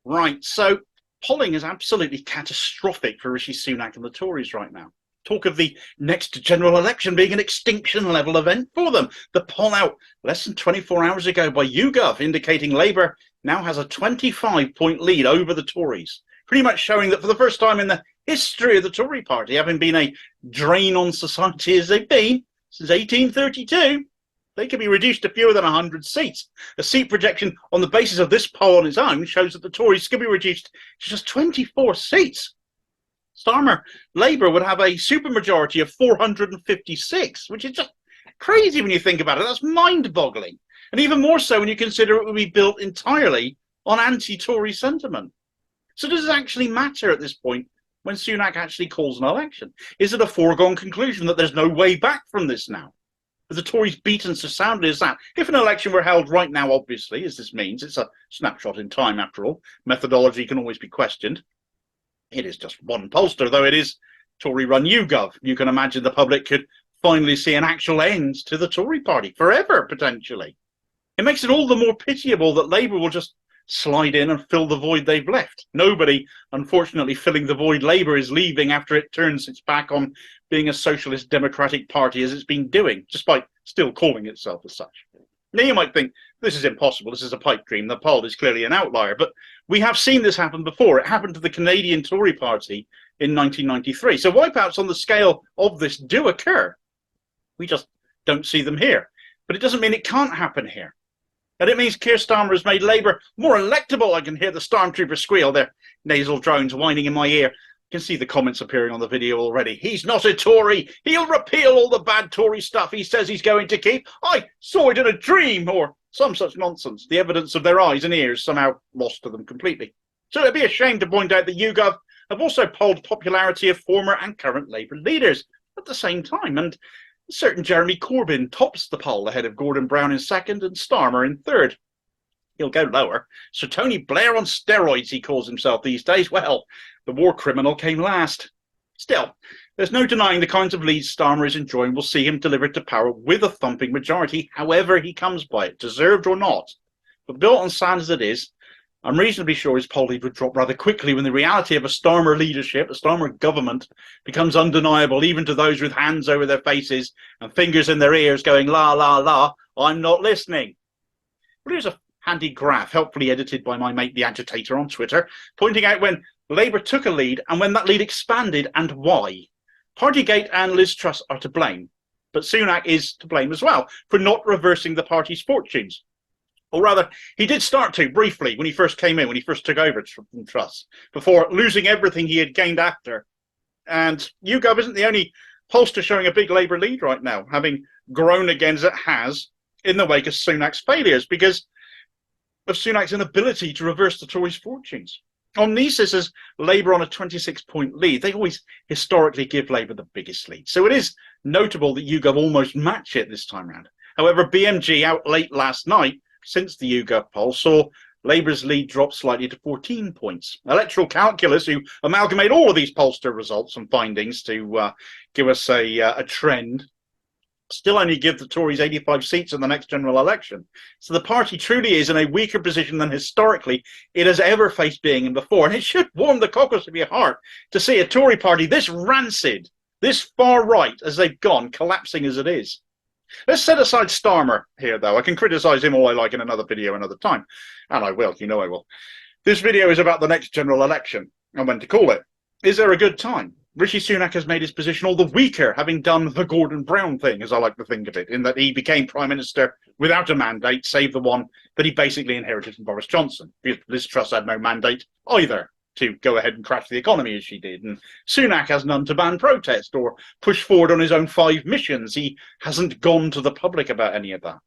Right, so polling is absolutely catastrophic for Rishi Sunak and the Tories right now. Talk of the next general election being an extinction level event for them. The poll out less than 24 hours ago by YouGov indicating Labour now has a 25-point lead over the Tories, pretty much showing that for the first time in the history of the Tory party, having been a drain on society as they've been since 1832, they could be reduced to fewer than 100 seats. A seat projection on the basis of this poll on its own shows that the Tories could be reduced to just 24 seats. Starmer Labour would have a supermajority of 456, which is just crazy when you think about it. That's mind-boggling. And even more so when you consider it would be built entirely on anti-Tory sentiment. So does it actually matter at this point when Sunak actually calls an election? Is it a foregone conclusion that there's no way back from this now? Are the Tories beaten so soundly as that? If an election were held right now, obviously, as this means, it's a snapshot in time after all, methodology can always be questioned. It is just one pollster, though it is Tory-run YouGov. You can imagine the public could finally see an actual end to the Tory party, forever, potentially. It makes it all the more pitiable that Labour will just slide in and fill the void they've left. Nobody, unfortunately, filling the void Labour is leaving after it turns its back on being a socialist democratic party as it's been doing, despite still calling itself as such. Now you might think, this is impossible, this is a pipe dream, the poll is clearly an outlier, but we have seen this happen before. It happened to the Canadian Tory party in 1993. So wipeouts on the scale of this do occur. We just don't see them here. But it doesn't mean it can't happen here. And it means Keir Starmer has made Labour more electable. I can hear the stormtrooper squeal, their nasal drones whining in my ear. You can see the comments appearing on the video already. He's not a Tory. He'll repeal all the bad Tory stuff he says he's going to keep. I saw it in a dream, or some such nonsense. The evidence of their eyes and ears somehow lost to them completely. So it'd be a shame to point out that YouGov have also polled popularity of former and current Labour leaders at the same time. And certain Jeremy Corbyn tops the poll ahead of Gordon Brown in second and Starmer in third. He'll go lower. Sir Tony Blair on steroids, he calls himself these days. Well, the war criminal came last. Still, there's no denying the kinds of leads Starmer is enjoying will see him delivered to power with a thumping majority, however he comes by it, deserved or not. But built on sand as it is, I'm reasonably sure his poll lead would drop rather quickly when the reality of a Starmer leadership, a Starmer government, becomes undeniable even to those with hands over their faces and fingers in their ears going, la, la, la, I'm not listening. Well, here's a handy graph, helpfully edited by my mate the Agitator on Twitter, pointing out when Labour took a lead and when that lead expanded and why. Partygate and Liz Truss are to blame, but Sunak is to blame as well for not reversing the party's fortunes. Or rather, he did start to, briefly, when he first came in, when he first took over from Truss, before losing everything he had gained after. And YouGov isn't the only pollster showing a big Labour lead right now, having grown again as it has in the wake of Sunak's failures, because of Sunak's inability to reverse the Tories' fortunes. Omnisis has Labour on a 26-point lead. They always historically give Labour the biggest lead. So it is notable that YouGov almost match it this time round. However, BMG out late last night, since the YouGov poll, saw Labour's lead drop slightly to 14 points. Electoral Calculus, who amalgamate all of these pollster results and findings to give us a trend, still only give the Tories 85 seats in the next general election. So the party truly is in a weaker position than historically it has ever faced being in before. And it should warm the cockles of your heart to see a Tory party this rancid, this far right as they've gone, collapsing as it is. Let's set aside Starmer here, though. I can criticise him all I like in another video another time. And I will, you know I will. This video is about the next general election and when to call it. Is there a good time? Rishi Sunak has made his position all the weaker, having done the Gordon Brown thing, as I like to think of it, in that he became Prime Minister without a mandate, save the one that he basically inherited from Boris Johnson. Liz Truss had no mandate either to go ahead and crash the economy as she did. And Sunak has none to ban protest or push forward on his own 5 missions. He hasn't gone to the public about any of that.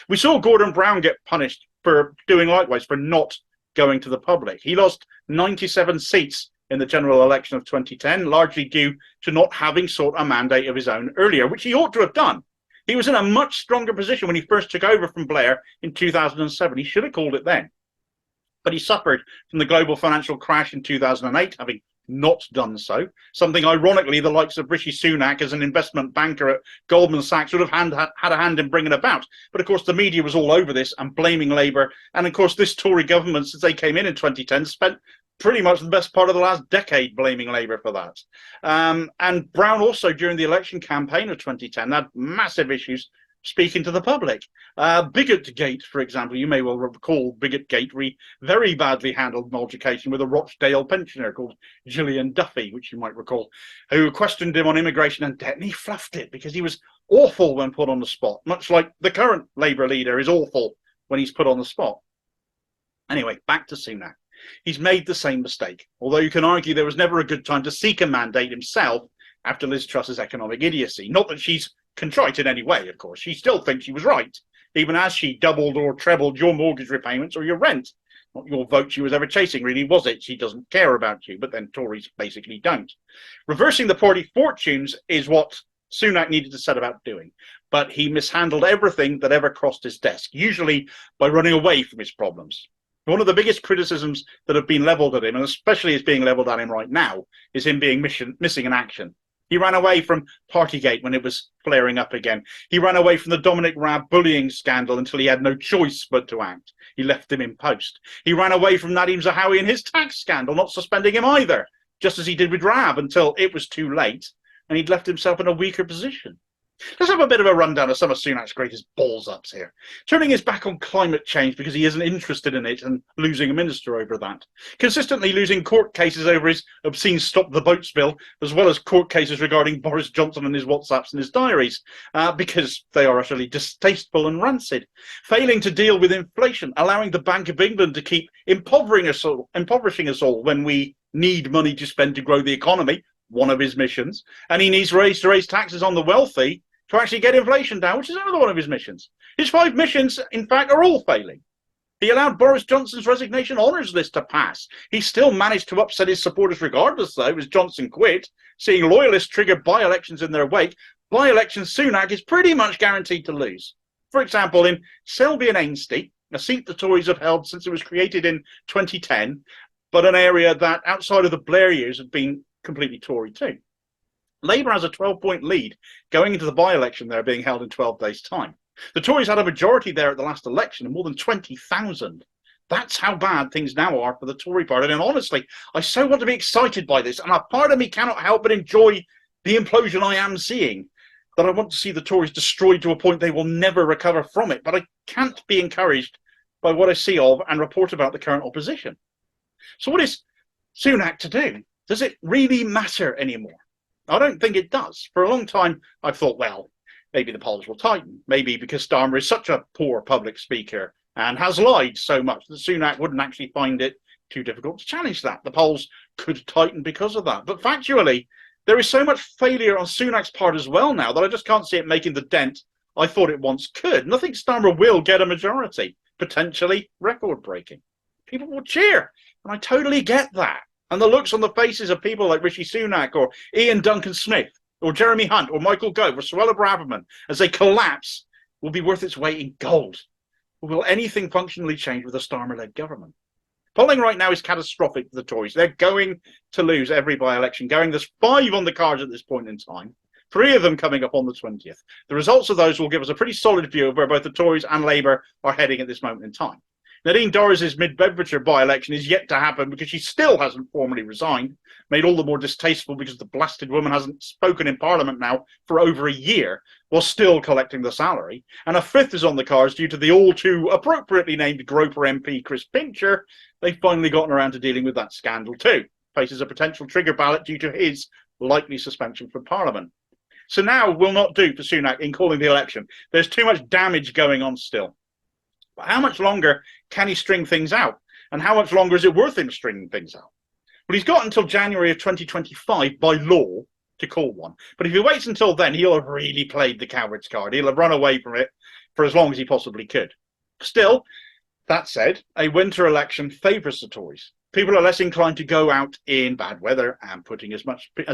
We saw Gordon Brown get punished for doing likewise, for not going to the public. He lost 97 seats in the general election of 2010, largely due to not having sought a mandate of his own earlier, which he ought to have done. He was in a much stronger position when he first took over from Blair in 2007. He should have called it then. But he suffered from the global financial crash in 2008, having not done so. Something, ironically, the likes of Rishi Sunak as an investment banker at Goldman Sachs would have had a hand in bringing about. But of course, the media was all over this and blaming Labour. And of course, this Tory government, since they came in 2010, spent pretty much the best part of the last decade blaming Labour for that. And Brown also, during the election campaign of 2010, had massive issues speaking to the public. Bigotgate, for example, you may well recall Bigotgate very badly handled an altercation with a Rochdale pensioner called Gillian Duffy, which you might recall, who questioned him on immigration and debt, and he fluffed it because he was awful when put on the spot, much like the current Labour leader is awful when he's put on the spot. Anyway, back to Sunak. He's made the same mistake, although you can argue there was never a good time to seek a mandate himself after Liz Truss's economic idiocy. Not that she's contrite in any way, of course. She still thinks she was right, even as she doubled or trebled your mortgage repayments or your rent. Not your vote she was ever chasing, really, was it? She doesn't care about you, but then Tories basically don't. Reversing the party fortunes is what Sunak needed to set about doing, but he mishandled everything that ever crossed his desk, usually by running away from his problems. One of the biggest criticisms that have been levelled at him, and especially is being levelled at him right now, is him being missing in action. He ran away from Partygate when it was flaring up again. He ran away from the Dominic Raab bullying scandal until he had no choice but to act. He left him in post. He ran away from Nadeem Zahawi and his tax scandal, not suspending him either, just as he did with Raab until it was too late and he'd left himself in a weaker position. Let's have a bit of a rundown of some of Sunak's greatest balls-ups here. Turning his back on climate change because he isn't interested in it and losing a minister over that. Consistently losing court cases over his obscene Stop the Boats bill, as well as court cases regarding Boris Johnson and his WhatsApps and his diaries, because they are utterly distasteful and rancid. Failing to deal with inflation, allowing the Bank of England to keep impoverishing us all when we need money to spend to grow the economy, one of his missions. And he needs to raise taxes on the wealthy to actually get inflation down, which is another one of his missions. His 5 missions, in fact, are all failing. He allowed Boris Johnson's resignation honours list to pass. He still managed to upset his supporters regardless, though, as Johnson quit, seeing loyalists trigger by-elections in their wake. By-elections Sunak is pretty much guaranteed to lose. For example, in Selby and Ainsty, a seat the Tories have held since it was created in 2010, but an area that, outside of the Blair years, had been completely Tory too. Labour has a 12-point lead going into the by-election there being held in 12 days' time. The Tories had a majority there at the last election of more than 20,000. That's how bad things now are for the Tory party. And honestly, I so want to be excited by this, and a part of me cannot help but enjoy the implosion I am seeing, that I want to see the Tories destroyed to a point they will never recover from it. But I can't be encouraged by what I see of and report about the current opposition. So what is Sunak to do? Does it really matter anymore? I don't think it does. For a long time, I've thought, well, maybe the polls will tighten. Maybe because Starmer is such a poor public speaker and has lied so much that Sunak wouldn't actually find it too difficult to challenge that. The polls could tighten because of that. But factually, there is so much failure on Sunak's part as well now that I just can't see it making the dent I thought it once could. And I think Starmer will get a majority, potentially record-breaking. People will cheer, and I totally get that. And the looks on the faces of people like Rishi Sunak or Ian Duncan Smith or Jeremy Hunt or Michael Gove or Suella Braverman as they collapse will be worth its weight in gold. But will anything functionally change with a Starmer-led government? Polling right now is catastrophic for the Tories. They're going to lose every by-election. There's 5 on the cards at this point in time, 3 of them coming up on the 20th. The results of those will give us a pretty solid view of where both the Tories and Labour are heading at this moment in time. Nadine Dorries' mid-Bedfordshire by-election is yet to happen because she still hasn't formally resigned, made all the more distasteful because the blasted woman hasn't spoken in Parliament now for over a year, while still collecting the salary. And a 5th is on the cards due to the all-too appropriately named Groper MP Chris Pincher. They've finally gotten around to dealing with that scandal too. Faces a potential trigger ballot due to his likely suspension from Parliament. So now will not do for Sunak in calling the election. There's too much damage going on still. But how much longer can he string things out? And how much longer is it worth him stringing things out? Well, he's got until January of 2025 by law to call one. But if he waits until then, he'll have really played the coward's card. He'll have run away from it for as long as he possibly could. Still, That said, a winter election favours the Tories. People are less inclined to go out in bad weather, and putting as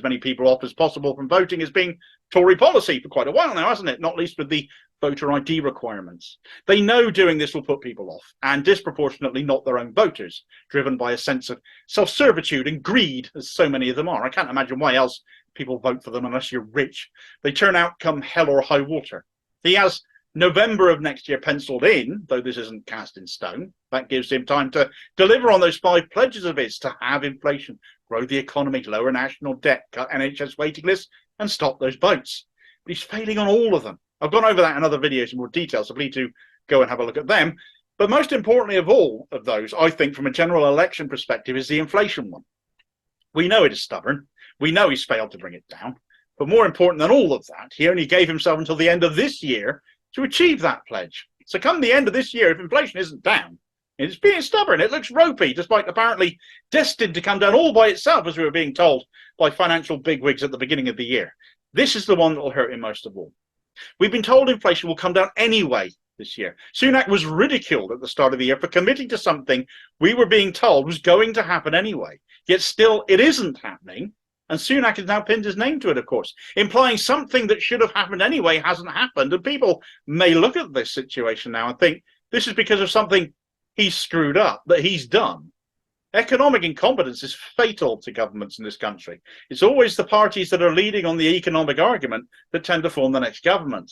many people off as possible from voting has been Tory policy for quite a while now, hasn't it? Not least with the voter ID requirements. They know doing this will put people off, and disproportionately not their own voters, driven by a sense of self-servitude and greed, as so many of them are. I can't imagine why else people vote for them unless you're rich. They turn out come hell or high water. He has November of next year penciled in, though this isn't cast in stone. That gives him time to deliver on those 5 pledges of his: to have inflation, grow the economy, lower national debt, cut NHS waiting lists, and stop those boats. But he's failing on all of them. I've gone over that in other videos in more detail, so please do go and have a look at them. But most importantly of all of those, I think from a general election perspective, is the inflation one. We know it is stubborn. We know he's failed to bring it down. But more important than all of that, he only gave himself until the end of this year to achieve that pledge. So come the end of this year, if inflation isn't down, it's being stubborn. It looks ropey, despite apparently destined to come down all by itself, as we were being told by financial bigwigs at the beginning of the year. This is the one that will hurt him most of all. We've been told inflation will come down anyway this year. Sunak was ridiculed at the start of the year for committing to something we were being told was going to happen anyway. Yet still, it isn't happening. And Sunak has now pinned his name to it, of course, implying something that should have happened anyway hasn't happened. And people may look at this situation now and think this is because of something he's screwed up, that he's done. Economic incompetence is fatal to governments in this country. It's always the parties that are leading on the economic argument that tend to form the next government.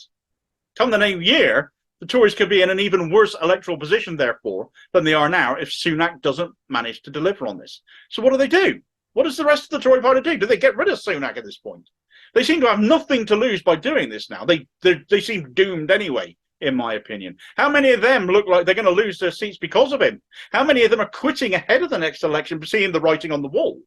Come the new year, the Tories could be in an even worse electoral position, therefore, than they are now if Sunak doesn't manage to deliver on this. So what do? What does the rest of the Tory party do? Do they get rid of Sunak at this point? They seem to have nothing to lose by doing this now. They seem doomed anyway, in my opinion. How many of them look like they're going to lose their seats because of him? How many of them are quitting ahead of the next election, seeing the writing on the wall?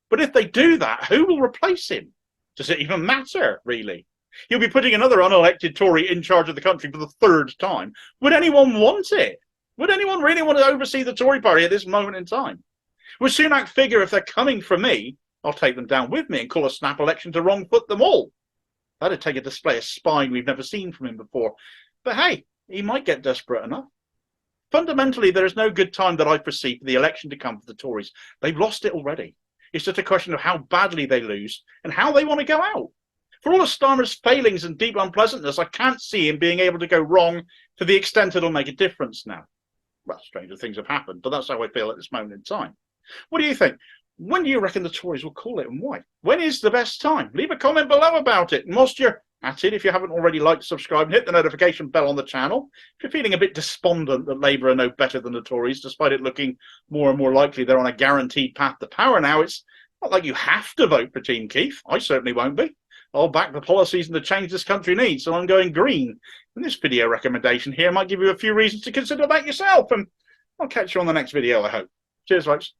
But if they do that, who will replace him? Does it even matter, really? He'll be putting another unelected Tory in charge of the country for the 3rd time. Would anyone want it? Would anyone really want to oversee the Tory party at this moment in time? Would Sunak figure, if they're coming for me, I'll take them down with me and call a snap election to wrong foot them all? That'd take a display of spine we've never seen from him before. But hey, he might get desperate enough. Fundamentally, there is no good time that I foresee for the election to come for the Tories. They've lost it already. It's just a question of how badly they lose and how they want to go out. For all of Starmer's failings and deep unpleasantness, I can't see him being able to go wrong to the extent it'll make a difference now. Well, stranger things have happened, but that's how I feel at this moment in time. What do you think? When do you reckon the Tories will call it, and why? When is the best time? Leave a comment below about it. And whilst you're at it, if you haven't already liked, subscribe, and hit the notification bell on the channel. If you're feeling a bit despondent that Labour are no better than the Tories, despite it looking more and more likely they're on a guaranteed path to power now, it's not like you have to vote for Team Keith. I certainly won't be. I'll back the policies and the change this country needs, so I'm going green. And this video recommendation here might give you a few reasons to consider that yourself. And I'll catch you on the next video, I hope. Cheers, folks.